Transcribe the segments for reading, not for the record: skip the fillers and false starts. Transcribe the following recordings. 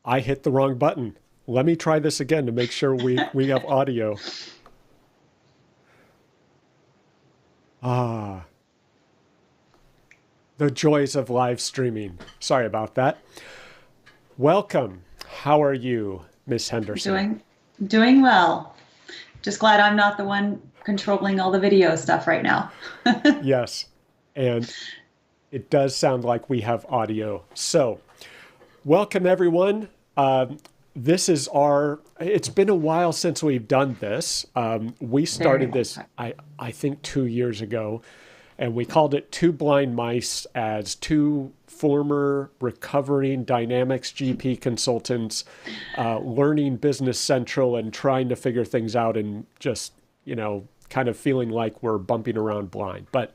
I hit the wrong button. Let me try this again to make sure we have audio. Ah, the joys of live streaming. Sorry about that. Welcome. How are you, Miss Henderson? Doing well. Just glad I'm not the one controlling all the video stuff right now. Yes. And it does sound like we have audio. So, welcome everyone. It's been a while since we've done this. We Very started long this, time. I think 2 years ago, and we called it Two Blind Mice as two former recovering Dynamics GP consultants, learning Business Central and trying to figure things out and just, kind of feeling like we're bumping around blind. But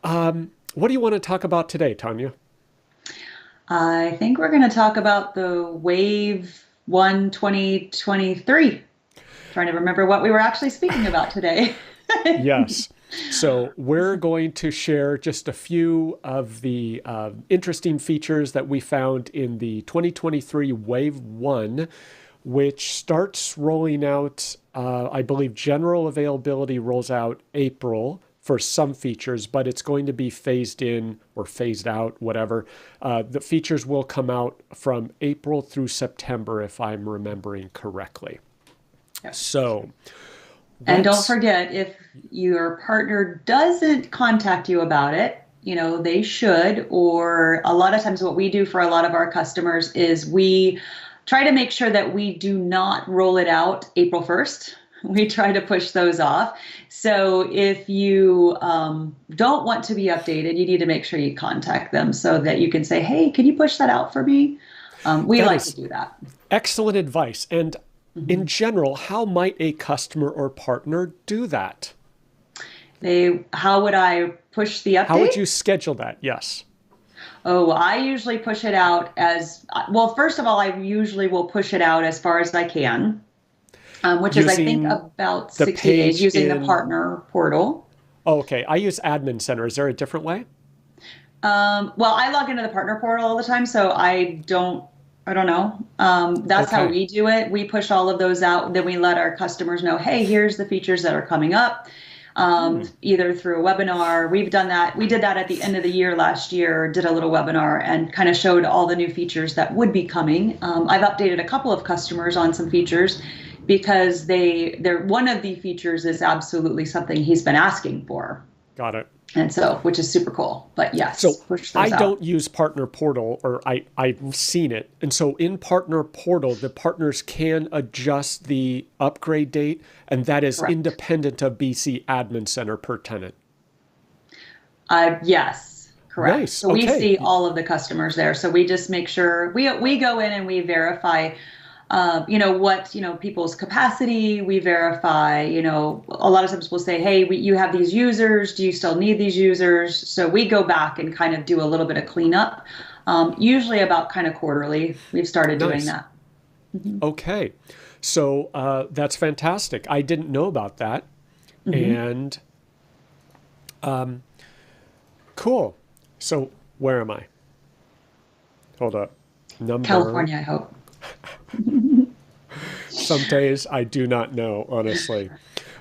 what do you want to talk about today, Tanya? I think we're going to talk about the Wave 1 2023. Trying to remember what we were actually speaking about today. Yes. So we're going to share just a few of the interesting features that we found in the 2023 Wave 1, which starts rolling out, I believe general availability rolls out April for some features, but it's going to be phased in or phased out, whatever. The features will come out from April through September, if I'm remembering correctly. Yep. So And don't let's, forget, if your partner doesn't contact you about it, they should. Or a lot of times, what we do for a lot of our customers is we try to make sure that we do not roll it out April 1st. We try to push those off. So if you don't want to be updated, you need to make sure you contact them so that you can say, hey, can you push that out for me? We that like to is do that. excellent advice. And in Mhm. general, how might a customer or partner do that? How would I push the How would update? you schedule that? Yes. Oh, I usually push it out as well. First of all, I usually will push it out as far as I can, which is, I think, Using about the 60 days page using the in, partner portal. oh, okay, I use Admin Center. Is there a different way? Well, I log into the partner portal all the time, so I don't know. That's how Okay. we do it. We push all of those out, then we let our customers know, hey, here's the features that are coming up. Hmm. Either through a webinar. We've done that. We did that at the end of the year last year, did a little webinar and kind of showed all the new features that would be coming. I've updated a couple of customers on some features because they're one of the features is absolutely something he's been asking for. Got it. And so, which is super cool. But So yes, push I those out. don't use Partner Portal, or I've seen it. And so in Partner Portal, the partners can adjust the upgrade date, and that is Correct. independent of BC Admin Center per tenant. Yes, correct. Nice. So we Okay. see all of the customers there. So we just make sure we go in and we verify, what, people's capacity. We verify, a lot of times we'll say, hey, you have these users. Do you still need these users? So we go back and kind of do a little bit of cleanup, usually about kind of quarterly. We've started doing Nice. that. Mhm. Okay. So that's fantastic. I didn't know about that. Mhm. And cool. So where am I? Hold up. Number. California, I hope. Some days I do not know, honestly.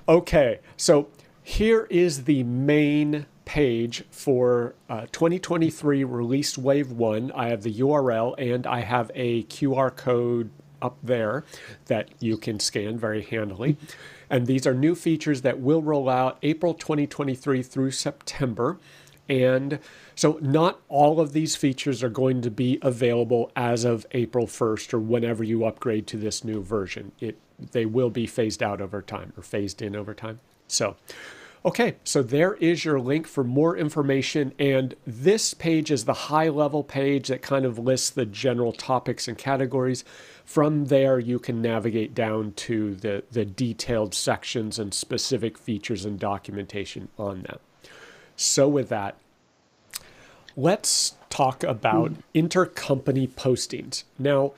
Okay. So here is the main page for 2023 released wave 1. I have the URL and I have a QR code up there that you can scan very handily. And these are new features that will roll out April 2023 through September. And so not all of these features are going to be available as of April 1st or whenever you upgrade to this new version. They will be phased out over time or phased in over time. So, okay, so there is your link for more information. And this page is the high level page that kind of lists the general topics and categories. From there, you can navigate down to the detailed sections and specific features and documentation on them. So with that, let's talk about intercompany postings. Now,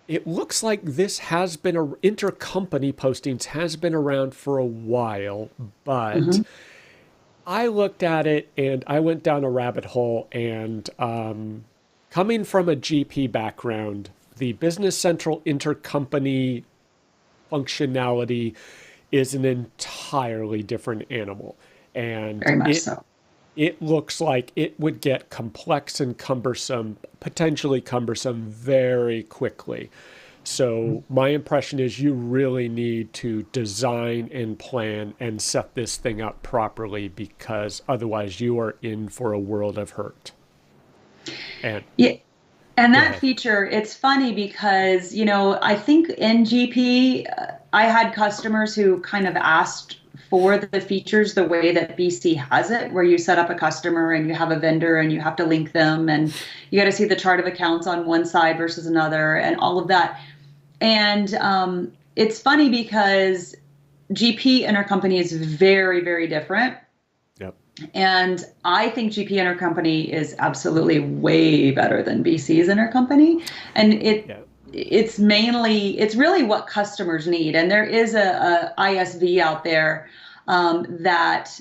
it looks like intercompany postings has been around for a while, but Mhm. I looked at it and I went down a rabbit hole and coming from a GP background, the Business Central intercompany functionality is an entirely different animal. And Very much so. it looks like it would get complex and cumbersome, potentially cumbersome very quickly. So my impression is you really need to design and plan and set this thing up properly, because otherwise you are in for a world of hurt. And Yeah. And go that ahead. feature, it's funny because, I think in GP, I had customers who kind of asked for the features the way that BC has it, where you set up a customer and you have a vendor and you have to link them and you got to see the chart of accounts on one side versus another and all of that. And it's funny because GP intercompany is very, very different. Yep. And I think GP intercompany is absolutely way better than BC's intercompany. And Yeah. it's really what customers need. And there is a ISV out there that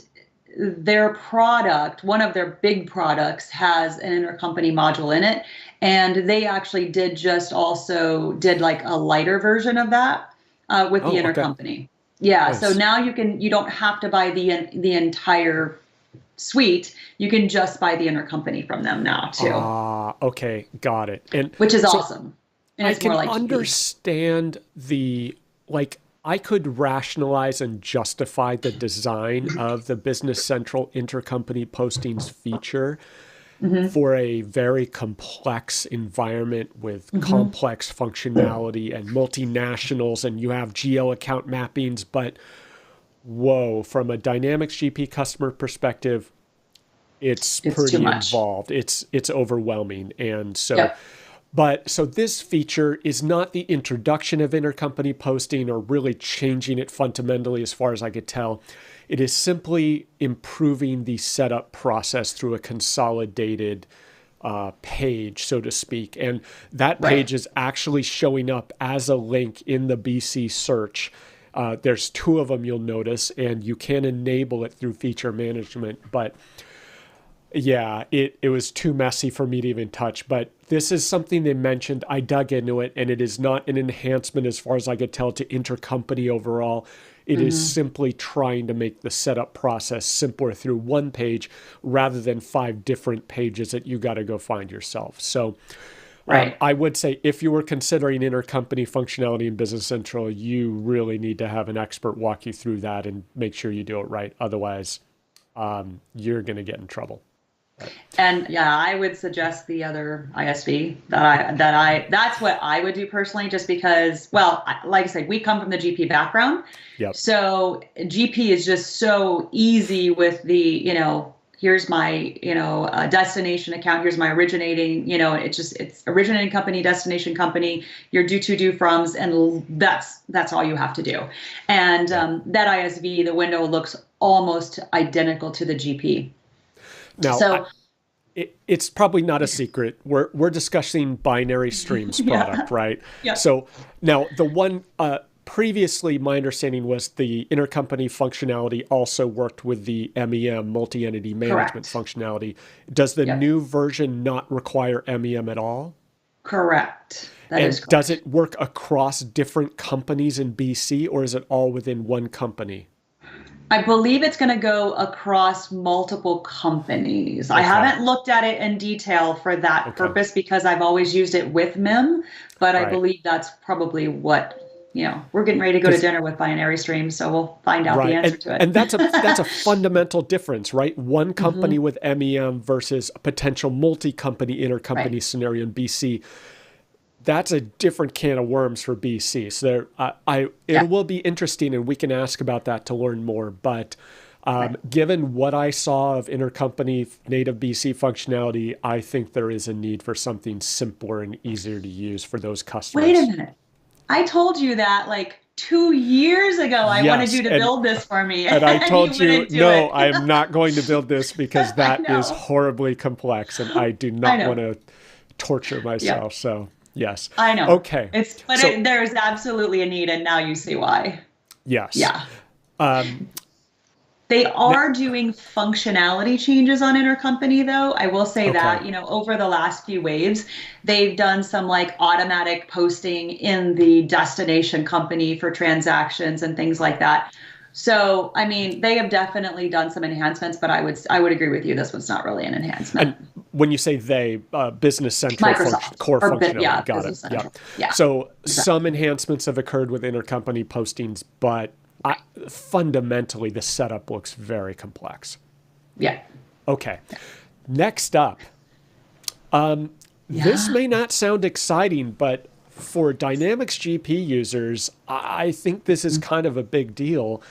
their product, one of their big products, has an intercompany module in it. And they actually did like a lighter version of that with the Oh, okay. intercompany. Yeah. So Nice. now you don't have to buy the entire suite. You can just buy the intercompany from them now too, Ah, okay, got it. And which is so awesome. And I it's more can like GP. understand I could rationalize and justify the design of the Business Central intercompany postings feature Mm-hmm. for a very complex environment with Mm-hmm. complex functionality and multinationals, and you have geo account mappings. But whoa, from a Dynamics GP customer perspective, it's It's too pretty much. involved. It's overwhelming. And so Yep. so this feature is not the introduction of intercompany posting or really changing it fundamentally as far as I could tell. It is simply improving the setup process through a consolidated page, so to speak. And that Right. page is actually showing up as a link in the BC search. There's two of them, you'll notice, and you can enable it through feature management. But yeah, it was too messy for me to even touch. But this is something they mentioned. I dug into it, and it is not an enhancement as far as I could tell to intercompany overall. It is Mm-hmm. simply trying to make the setup process simpler through one page rather than 5 different pages that you got to go find yourself. So Right. I would say if you were considering intercompany functionality in Business Central, you really need to have an expert walk you through that and make sure you do it right. Otherwise, you're going to get in trouble. But, And yeah, I would suggest the other ISV that's what I would do personally, just because, well, like I said, we come from the GP background. yep. So GP is just so easy with here's my, destination account, here's my originating, it's originating company, destination company, your do to do froms, and that's all you have to do. And Yeah. that ISV, the window looks almost identical to the GP. Now, So it's probably not a secret. We're discussing binary streams yeah, product, right? yeah, So now the one previously, my understanding was the intercompany functionality also worked with the MEM, multi-entity management correct. functionality. Does the Yep, new version not require MEM at all? correct. That is And does correct. it work across different companies in BC, or is it all within one company? I believe it's going to go across multiple companies. I Okay. haven't looked at it in detail for that Okay. purpose because I've always used it with MIM, but I Right. believe that's probably we're getting ready to go to Because dinner with binary streams, so we'll find out the right. answer to And that's a it. fundamental difference, right? One company Hmm. with MEM versus a potential multi-company Right. intercompany scenario in BC. That's a different can of worms for BC. So it Yeah. will be interesting, and we can ask about that to learn more. But Right. given what I saw of intercompany native BC functionality, I think there is a need for something simpler and easier to use for those Wait a customers. minute. I told you that like 2 years ago. I wanted Yes, you to build this for me, and I and you told you, wouldn't do no, it. I am not going to build this because I that is know. horribly complex, and I do I not want know. to torture Yep. myself. So yes, I know. okay. So There's absolutely a need, and now you see why. yes. Yeah. Um, They are doing functionality changes on intercompany, though. I will say Okay. that, over the last few waves, they've done some like automatic posting in the destination company for transactions and things like that. So, I mean, they have definitely done some enhancements, but I would agree with you. This one's not really an enhancement. And when you say they, Business Central Microsoft core or functionality, got it. Business Yeah. Central. Yeah. So Exactly. some enhancements have occurred with intercompany postings, but fundamentally the setup looks very complex. Yeah. Okay. Next up, this Yeah. may not sound exciting, but for Dynamics GP users, I think this is kind of a big deal.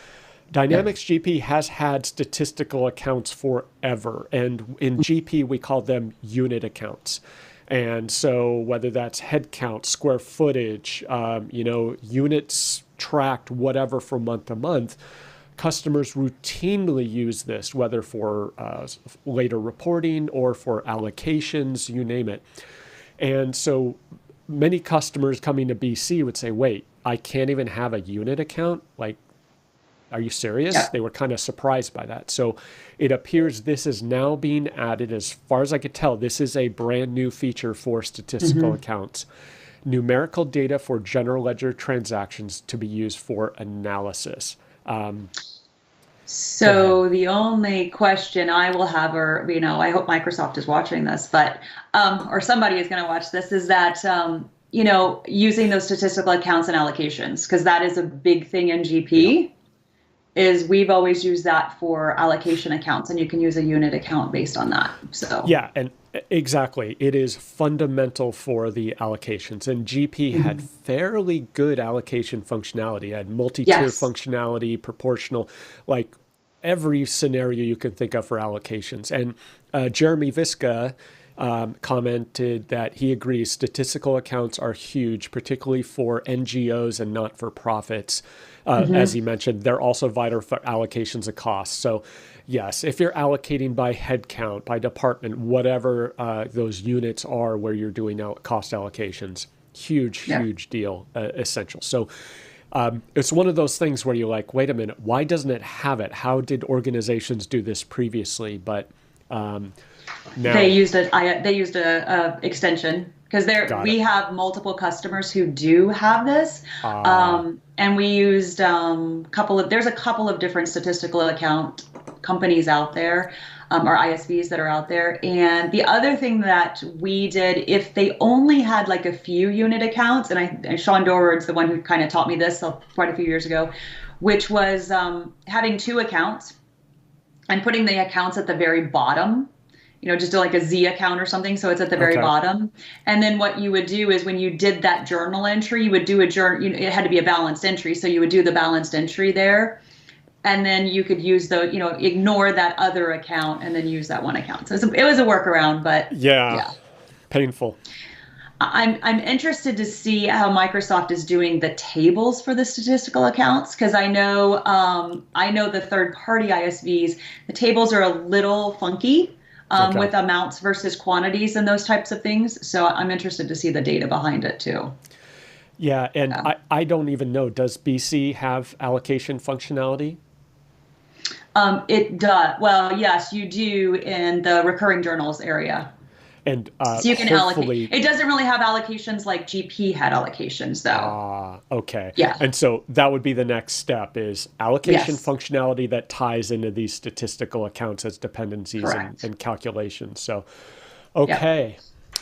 Yep. Dynamics GP has had statistical accounts forever, and in GP we call them unit accounts. And so whether that's head count, square footage, units tracked, whatever from month to month, customers routinely use this, whether for later reporting or for allocations, you name it. And so many customers coming to BC would say, wait, I can't even have a unit account? Like, are you serious? Yeah. They were kind of surprised by that. So it appears this is now being added. As far as I could tell, this is a brand new feature for statistical accounts. Numerical data for general ledger transactions to be used for analysis. Go ahead. So the only question I will have, or I hope Microsoft is watching this, but or somebody is going to watch this, is that using those statistical accounts and allocations, because that is a big thing in Yeah. GP. Is we've always used that for allocation accounts, and you can use a unit account based on that. So Yeah, and exactly. It is fundamental for the allocations. And GP had fairly good allocation functionality. It had multi-tier yes. functionality, proportional, like every scenario you can think of for allocations. And Jeremy Viska commented that he agrees statistical accounts are huge, particularly for NGOs and not-for-profits. As he mentioned, they're also vital for allocations of costs. So yes, if you're allocating by headcount, by department, whatever those units are where you're doing cost allocations, huge, Yeah. huge deal, essential. So it's one of those things where you're like, wait a minute, why doesn't it have it? How did organizations do this previously? But They now, used a extension because got we it. have multiple customers who do have this, Ah, and we used there's a couple of different statistical account companies out there, or ISVs that are out there. And the other thing that we did, if they only had like a few unit accounts, and Sean Dorward's the one who kind of taught me this quite a few years ago, which was having two accounts and putting the accounts at the very bottom, just like a Z account or something. So it's at the very okay. bottom. And then what you would do is when you did that journal entry, you would do a journal, it had to be a balanced entry. So you would do the balanced entry there. And then you could use ignore that other account and then use that one account. So it was a workaround, but Yeah, yeah. painful. I'm interested to see how Microsoft is doing the tables for the statistical accounts, because I know the third party ISVs, the tables are a little funky Okay. with amounts versus quantities and those types of things. So I'm interested to see the data behind it too. Yeah, and Yeah. I don't even know, does BC have allocation functionality? It does. Well, yes, you do in the recurring journals area. And So you can allocate. hopefully, It doesn't really have allocations like GP had allocations, though. okay. Yeah. And so that would be the next step is allocation Yes. functionality that ties into these statistical accounts as dependencies Correct. and calculations. So, Yep. okay.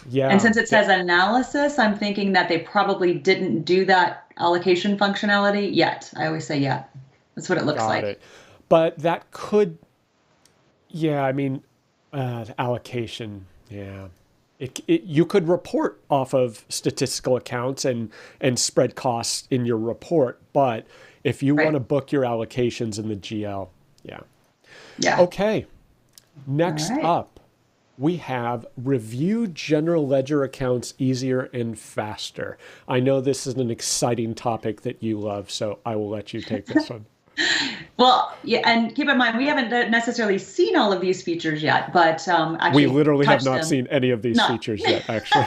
And Yeah, since it says analysis, I'm thinking that they probably didn't do that allocation functionality yet. I always say yet. That's what it looks got like. it. But that could, yeah, I mean, allocation, yeah. You could report off of statistical accounts and spread costs in your report, but if you want Right. to book your allocations in the GL, yeah. Yeah. Okay, All next right. up, we have review general ledger accounts easier and faster. I know this is an exciting topic that you love, so I will let you take this one. Well, yeah, and keep in mind, we haven't necessarily seen all of these features yet, but We actually literally have touched not them. seen any of these No. features yet, actually.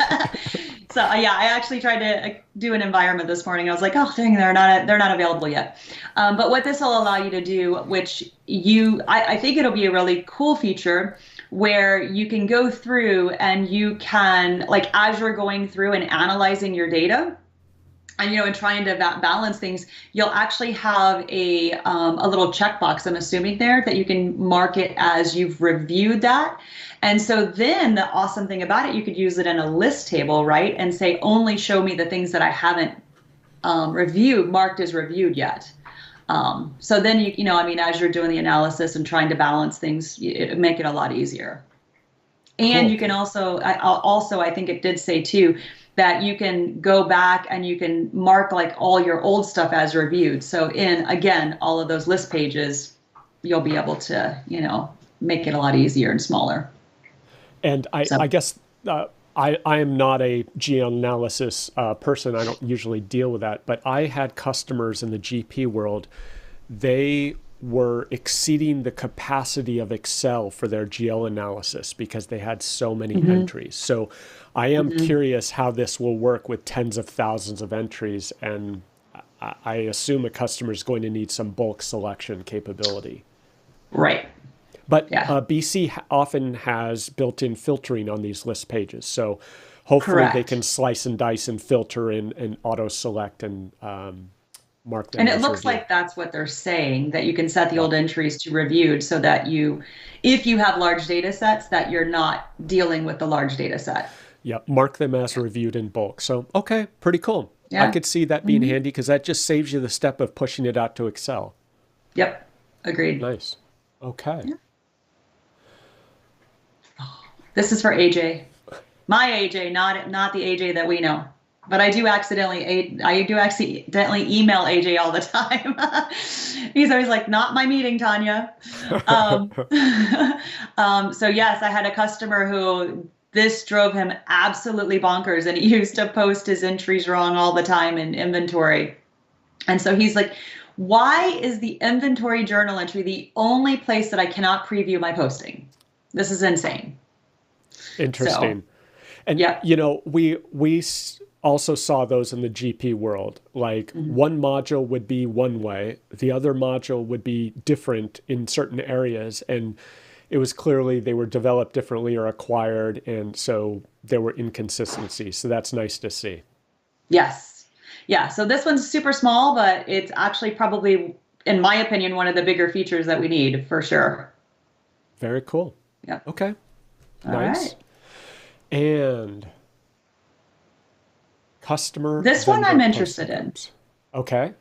So yeah, I actually tried to do an environment this morning. I was like, oh, dang, they're not available yet. But what this will allow you to do, which I think it'll be a really cool feature, where you can go through and you can, like, as you're going through and analyzing your data, and trying to balance things, you'll actually have a little checkbox, I'm assuming, there that you can mark it as you've reviewed that. And so then the awesome thing about it, you could use it in a list table, right? And say, only show me the things that I haven't marked as reviewed yet. So then as you're doing the analysis and trying to balance things, it make it a lot easier. And Cool. you can I think it did say too, that you can go back and you can mark like all your old stuff as reviewed. So in, again, all of those list pages, you'll be able to, make it a lot easier and smaller. And I guess I am not a geoanalysis person. I don't usually deal with that. But I had customers in the GP world. They were exceeding the capacity of Excel for their GL analysis because they had so many entries. So I am curious how this will work with tens of thousands of entries. And I assume a customer is going to need some bulk selection capability. Right. But Yeah. BC often has built-in filtering on these list pages. So hopefully they Correct. can slice and dice and filter and auto-select and mark them And it as looks review. like that's what they're saying, that you can set the Yeah. old entries to reviewed so that if you have large data sets, that you're not dealing with the large data set. Yeah, mark them as reviewed in bulk. So, okay, pretty cool. I Yeah. could see that being handy because that just saves you the step of pushing it out to Excel. Yep. Agreed. Nice. Okay. Yeah. This is for AJ. My AJ, not the AJ that we know. But I do accidentally email AJ all the time. He's always like, "Not my meeting, Tanya." Um, so yes, I had a customer who this drove him absolutely bonkers, and he used to post his entries wrong all the time in inventory. And so he's like, "Why is the inventory journal entry the only place that I cannot preview my posting? This is insane." Interesting. So, And yeah. we also saw those in the GP world. Like one module would be one way, the other module would be different in certain areas, and it was clearly they were developed differently or acquired, and so there were inconsistencies. So that's nice to see. Yes. Yeah. So this one's super small, but it's actually probably, in my opinion, one of the bigger features that we need for sure. Very cool. Yep. Okay, All nice. right. And customer This one vendor I'm posting interested in. groups. Okay.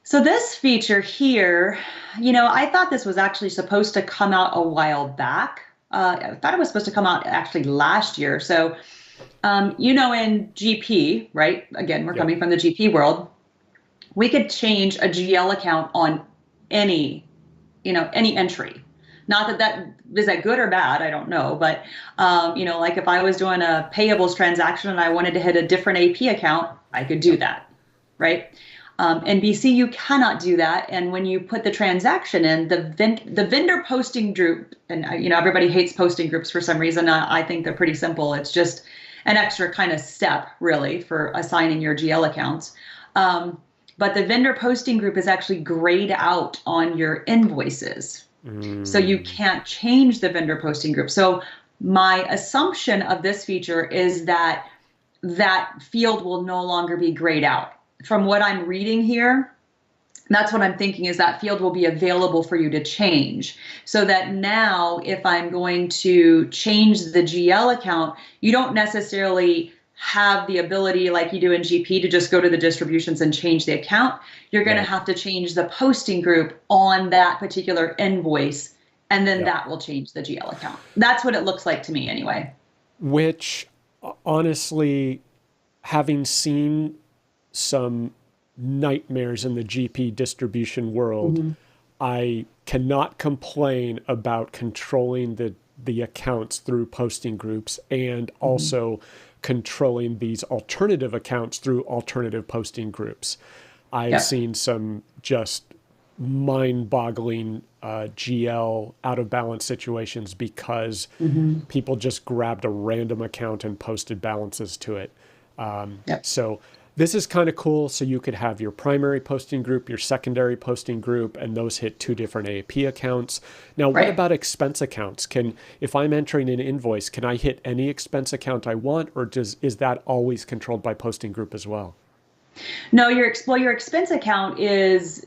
So this feature here, I thought this was actually supposed to come out a while back. I thought it was supposed to come out actually last year. So, in GP, right? Again, we're Yep. coming from the GP world. We could change a GL account on any, any entry. Not that is that good or bad, I don't know. But, like if I was doing a payables transaction and I wanted to hit a different AP account, I could do that, right? In BC, you cannot do that. And when you put the transaction in, the vendor posting group, and everybody hates posting groups for some reason. I think they're pretty simple. It's just an extra kind of step, really, for assigning your GL accounts. But the vendor posting group is actually grayed out on your invoices. So you can't change the vendor posting group. So my assumption of this feature is that that field will no longer be grayed out. From what I'm reading here, that's what I'm thinking, is that field will be available for you to change. So that now if I'm going to change the GL account, you don't necessarily have the ability like you do in GP to just go to the distributions and change the account. You're going to have to change the posting group on that particular invoice, and then that will change the GL account. That's what it looks like to me anyway. Which, honestly, having seen some nightmares in the GP distribution world, I cannot complain about controlling the accounts through posting groups and also controlling these alternative accounts through alternative posting groups. I've seen some just mind-boggling GL out of balance situations because people just grabbed a random account and posted balances to it. Yep. So this is kind of cool. So you could have your primary posting group, your secondary posting group, and those hit two different AP accounts. Now, what Right. about expense accounts? If I'm entering an invoice, can I hit any expense account I want, or is that always controlled by posting group as well? No, your expense account is,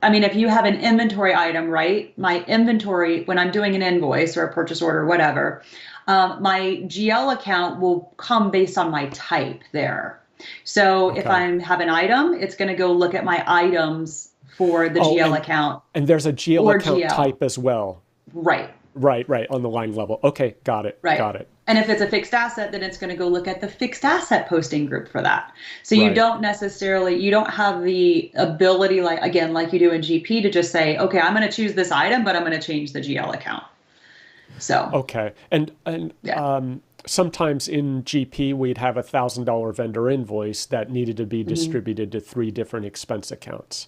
I mean, if you have an inventory item, right? My inventory, when I'm doing an invoice or a purchase order, whatever, my GL account will come based on my type there. So if Okay. I have an item, it's going to go look at my items for the Oh, GL account and there's a GL or account GL. type as well. Right. Right, on the line level. Okay, got it. Right. And if it's a fixed asset, then it's going to go look at the fixed asset posting group for that. So you Right. you don't have the ability, like, again, like you do in GP, to just say, okay, I'm going to choose this item, but I'm going to change the GL account. So, Okay. And yeah. sometimes in GP, we'd have $1,000 vendor invoice that needed to be distributed to three different expense accounts.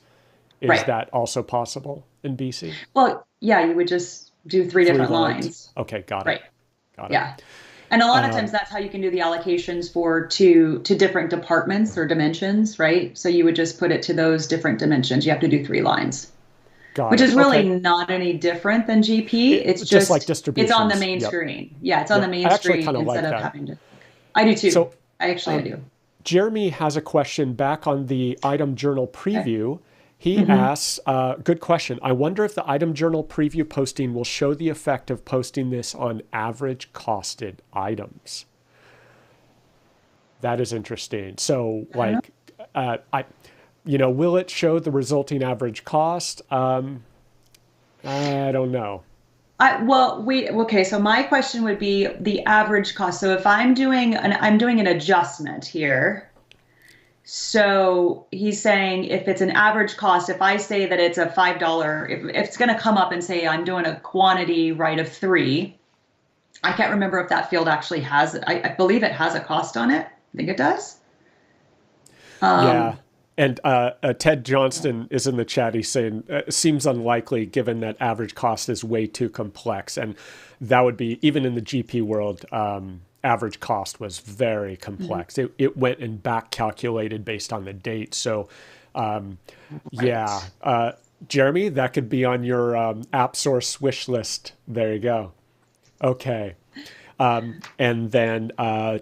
Is Right. that also possible in BC? Well, yeah, you would just do three Three different lines. lines. Okay, got it. Right. Got it. Yeah. And a lot of times that's how you can do the allocations for to different departments or dimensions, right? So you would just put it to those different dimensions. You have to do three lines, Got which it. is really Okay. not any different than GP. It's Just like it's on the distributions. main Yep. screen. Yeah, it's on the Yep. I main actually screen kind of like instead of that. having to. I do too. So I do. Jeremy has a question back on the item journal preview. He asks, good question. I wonder if the item journal preview posting will show the effect of posting this on average costed items. That is interesting. So, like, will it show the resulting average cost? I don't know. Okay, so my question would be the average cost. So if I'm doing an adjustment here. So he's saying if it's an average cost, if I say that it's a $5, if it's going to come up and say I'm doing a quantity, right, of 3, I can't remember if that field actually has, I believe it has a cost on it. I think it does. Yeah. And Ted Johnston is in the chat. He's saying, seems unlikely given that average cost is way too complex. And that would be, even in the GP world, average cost was very complex. It went and back calculated based on the date. So, yeah. Jeremy, that could be on your app source wish list. There you go. Okay. And then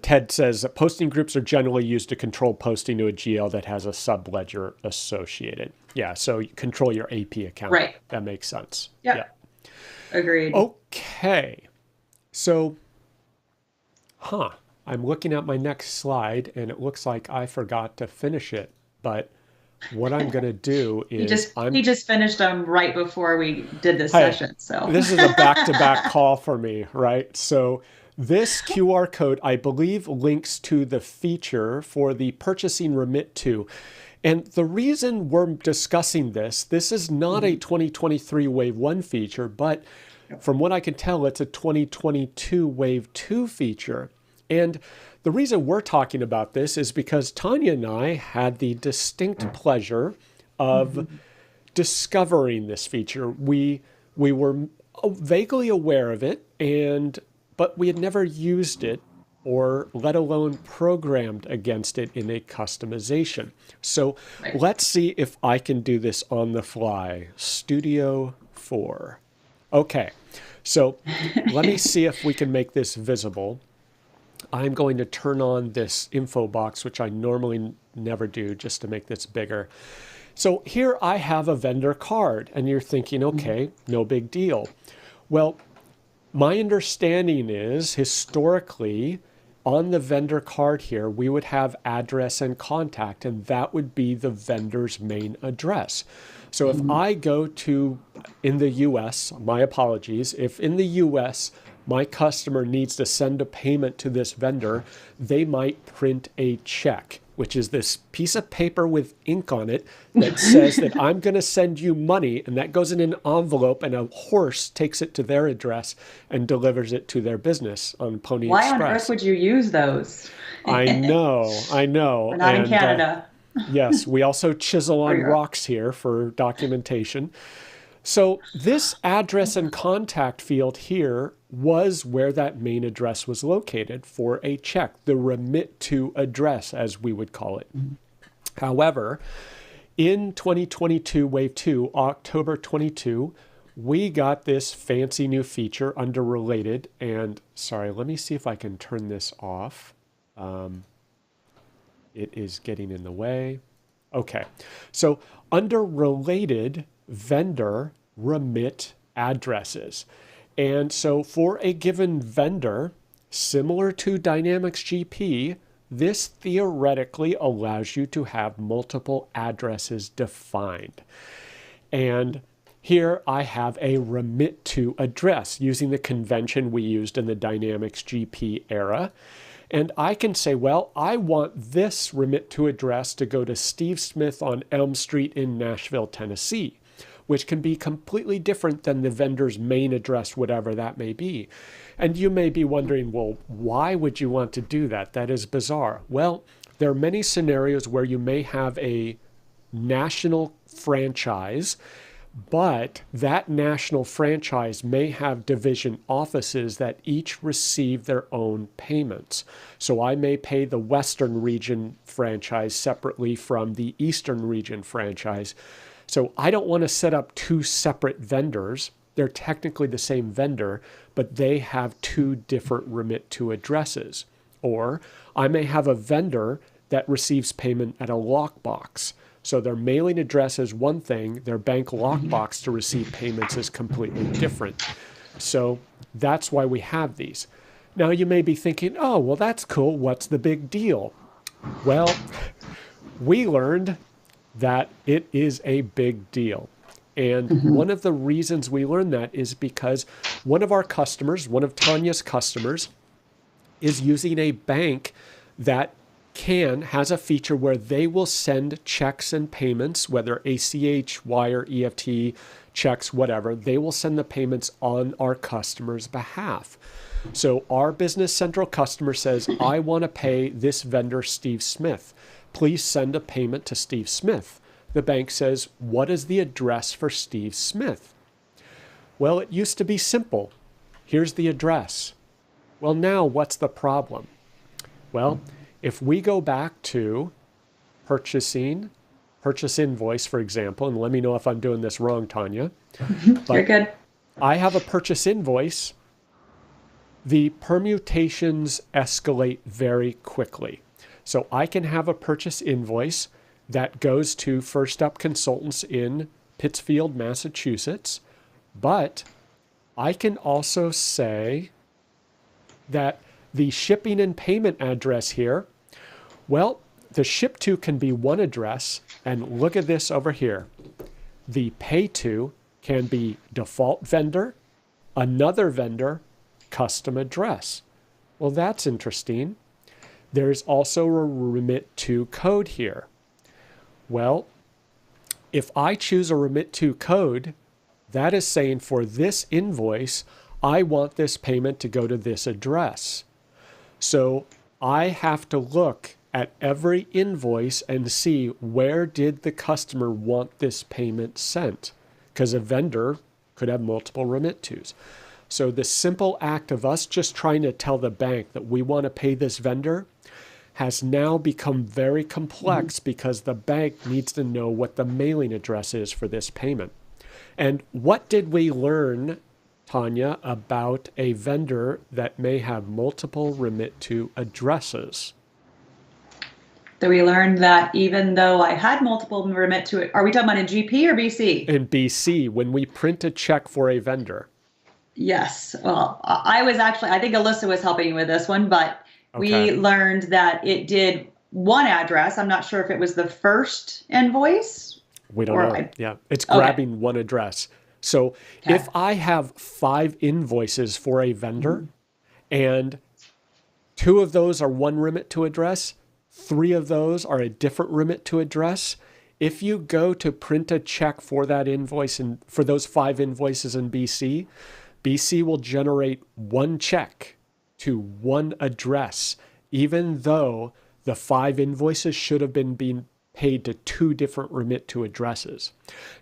Ted says posting groups are generally used to control posting to a GL that has a subledger associated. Yeah, so you control your AP account. Right. That makes sense. Yep. Yeah. Agreed. Okay. So, I'm looking at my next slide and it looks like I forgot to finish it. But what I'm going to do is he just finished them right before we did this session. So this is a back-to-back call for me, right? So this QR code, I believe, links to the feature for the purchasing remit to. And the reason we're discussing this is not a 2023 Wave 1 feature, but from what I can tell, it's a 2022 Wave 2 feature. And the reason we're talking about this is because Tanya and I had the distinct pleasure of discovering this feature. We were vaguely aware of it, but we had never used it or let alone programmed against it in a customization. So let's see if I can do this on the fly. Studio 4. Okay, so let me see if we can make this visible. I'm going to turn on this info box, which I normally never do, just to make this bigger. So here I have a vendor card, and you're thinking, okay, no big deal. Well, my understanding is historically on the vendor card here, we would have address and contact, and that would be the vendor's main address. So if I go to, in the US, my apologies, if in the US, my customer needs to send a payment to this vendor, they might print a check, which is this piece of paper with ink on it that says that I'm going to send you money, and that goes in an envelope, and a horse takes it to their address and delivers it to their business on Pony why Express. on earth would you use those? I know. We're not in Canada. Yes, we also chisel For on your rocks here for documentation. So this address and contact field here was where that main address was located for a check, the remit to address, as we would call it. However, in 2022, Wave 2, October 22, we got this fancy new feature under Related. And sorry, let me see if I can turn this off. It is getting in the way. Okay, so under Related, vendor remit addresses. And so for a given vendor, similar to Dynamics GP, this theoretically allows you to have multiple addresses defined. And here I have a remit to address using the convention we used in the Dynamics GP era. And I can say, well, I want this remit to address to go to Steve Smith on Elm Street in Nashville, Tennessee, which can be completely different than the vendor's main address, whatever that may be. And you may be wondering, well, why would you want to do that? That is bizarre. Well, there are many scenarios where you may have a national franchise, but that national franchise may have division offices that each receive their own payments. So I may pay the Western region franchise separately from the Eastern region franchise. So I don't want to set up two separate vendors. They're technically the same vendor, but they have two different remit to addresses. Or I may have a vendor that receives payment at a lockbox. So their mailing address is one thing, their bank lockbox to receive payments is completely different. So that's why we have these. Now you may be thinking, oh, well, that's cool. What's the big deal? Well, we learned that it is a big deal. And one of the reasons we learned that is because one of our customers, one of Tanya's customers, is using a bank that has a feature where they will send checks and payments, whether ACH, wire, EFT, checks, whatever. They will send the payments on our customer's behalf. So our Business Central customer says, I want to pay this vendor, Steve Smith. Please send a payment to Steve Smith. The bank says, what is the address for Steve Smith? Well, it used to be simple. Here's the address. Well, now what's the problem? Well, if we go back to purchase invoice, for example, and let me know if I'm doing this wrong, Tanya. But You're good. I have a purchase invoice. The permutations escalate very quickly. So I can have a purchase invoice that goes to First Up Consultants in Pittsfield, Massachusetts, but I can also say that the shipping and payment address here, well, the ship to can be one address, and look at this over here. The pay to can be default vendor, another vendor, custom address. Well, that's interesting. There's also a remit to code here. Well, if I choose a remit to code, that is saying for this invoice, I want this payment to go to this address. So I have to look at every invoice and see where did the customer want this payment sent, because a vendor could have multiple remit tos. So the simple act of us just trying to tell the bank that we want to pay this vendor has now become very complex because the bank needs to know what the mailing address is for this payment. And what did we learn, Tanya, about a vendor that may have multiple remit to addresses? So we learned that even though I had multiple remit to it, are we talking about in GP or BC? In BC, when we print a check for a vendor. Yes. Well, I think Alyssa was helping with this one, but Okay. we learned that it did one address. I'm not sure if it was the first invoice. We don't know. Yeah, it's grabbing one address. So if I have 5 invoices for a vendor and 2 of those are one remit to address, 3 of those are a different remit to address, if you go to print a check for that invoice and for those 5 invoices in BC, BC will generate one check to one address, even though the 5 invoices should have been being paid to two different remit to addresses.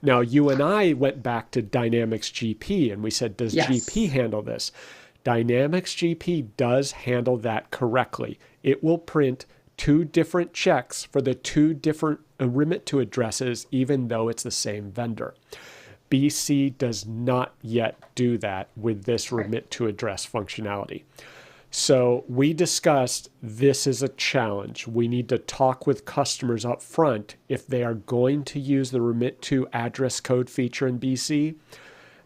Now, you and I went back to Dynamics GP and we said, does GP handle this? Dynamics GP does handle that correctly. It will print two different checks for the two different remit to addresses, even though it's the same vendor. BC does not yet do that with this remit to address functionality. So we discussed this is a challenge. We need to talk with customers up front if they are going to use the remit to address code feature in BC.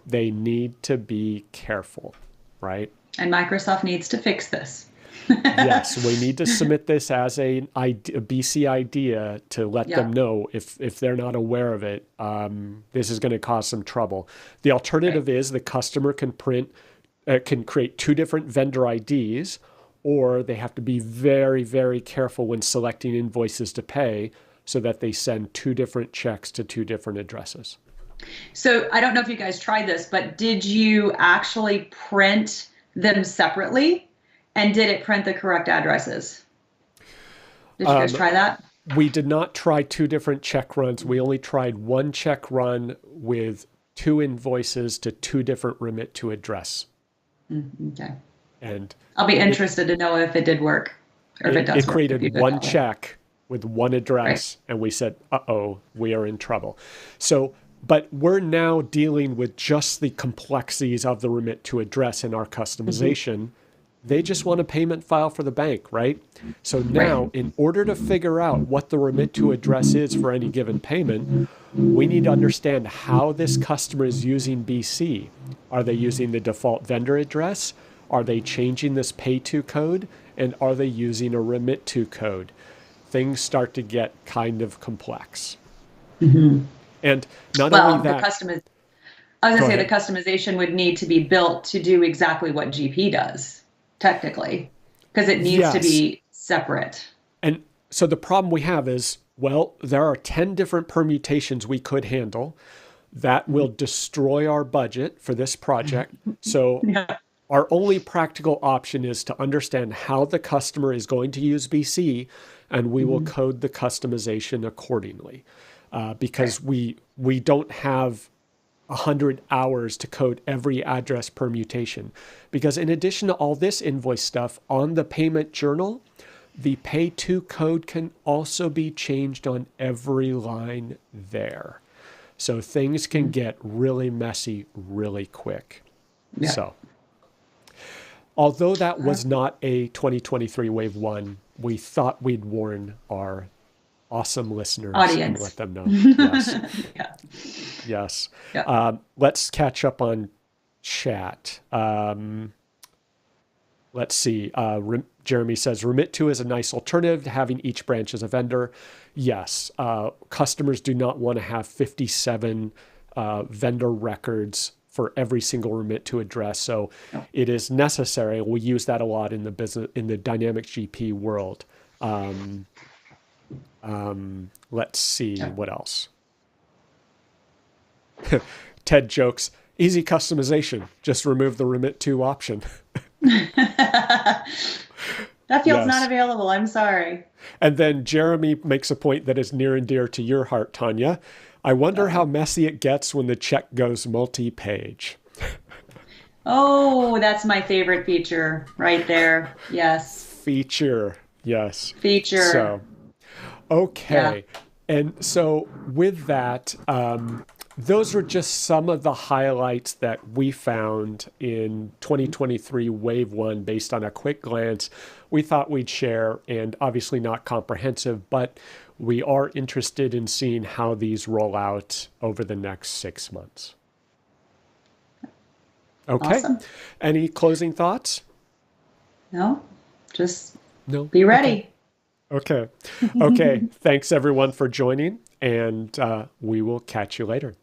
They need to be careful, right? And Microsoft needs to fix this. Yes, we need to submit this as a BC idea to let them know if they're not aware of it, this is going to cause some trouble. The alternative is the customer can create two different vendor IDs, or they have to be very, very careful when selecting invoices to pay so that they send two different checks to two different addresses. So I don't know if you guys tried this, but did you actually print them separately? And did it print the correct addresses? Did you guys try that? We did not try two different check runs. We only tried one check run with two invoices to two different remit to address. Okay. And I'll be interested to know if it did work, or if it does work. It created one check with one address, and we said, uh-oh, we are in trouble. So, but we're now dealing with just the complexities of the remit to address in our customization. They just want a payment file for the bank, right? So now, in order to figure out what the remit to address is for any given payment, we need to understand how this customer is using BC. Are they using the default vendor address? Are they changing this pay to code? And are they using a remit to code? Things start to get kind of complex. And not only that, I was going to say the customization would need to be built to do exactly what GP does. Technically, because it needs to be separate. And so the problem we have is, well, there are 10 different permutations we could handle that will destroy our budget for this project. So our only practical option is to understand how the customer is going to use BC, and we will code the customization accordingly. Because we don't have 100 hours to code every address permutation. Because in addition to all this invoice stuff, on the payment journal, the pay to code can also be changed on every line there. So things can get really messy really quick. So, although that was not a 2023 Wave 1, we thought we'd warn our awesome listeners audience and let them know. Yes. Let's catch up on chat. Let's see. Jeremy says, remit to is a nice alternative to having each branch as a vendor. Yes. Customers do not want to have 57 vendor records for every single remit to address. So it is necessary. We use that a lot in the Dynamics GP world. Let's see what else. Ted jokes, easy customization. Just remove the remit to option. That field's not available. I'm sorry. And then Jeremy makes a point that is near and dear to your heart, Tanya. I wonder how messy it gets when the check goes multi-page. Oh, that's my favorite feature right there. Yes. Feature. Yes. Feature. So, okay. And so with that, those are just some of the highlights that we found in 2023 Wave 1 based on a quick glance. We thought we'd share, and obviously not comprehensive, but we are interested in seeing how these roll out over the next 6 months. Okay. Awesome. Any closing thoughts? No, just be ready. Okay. Okay. Thanks everyone for joining, and we will catch you later.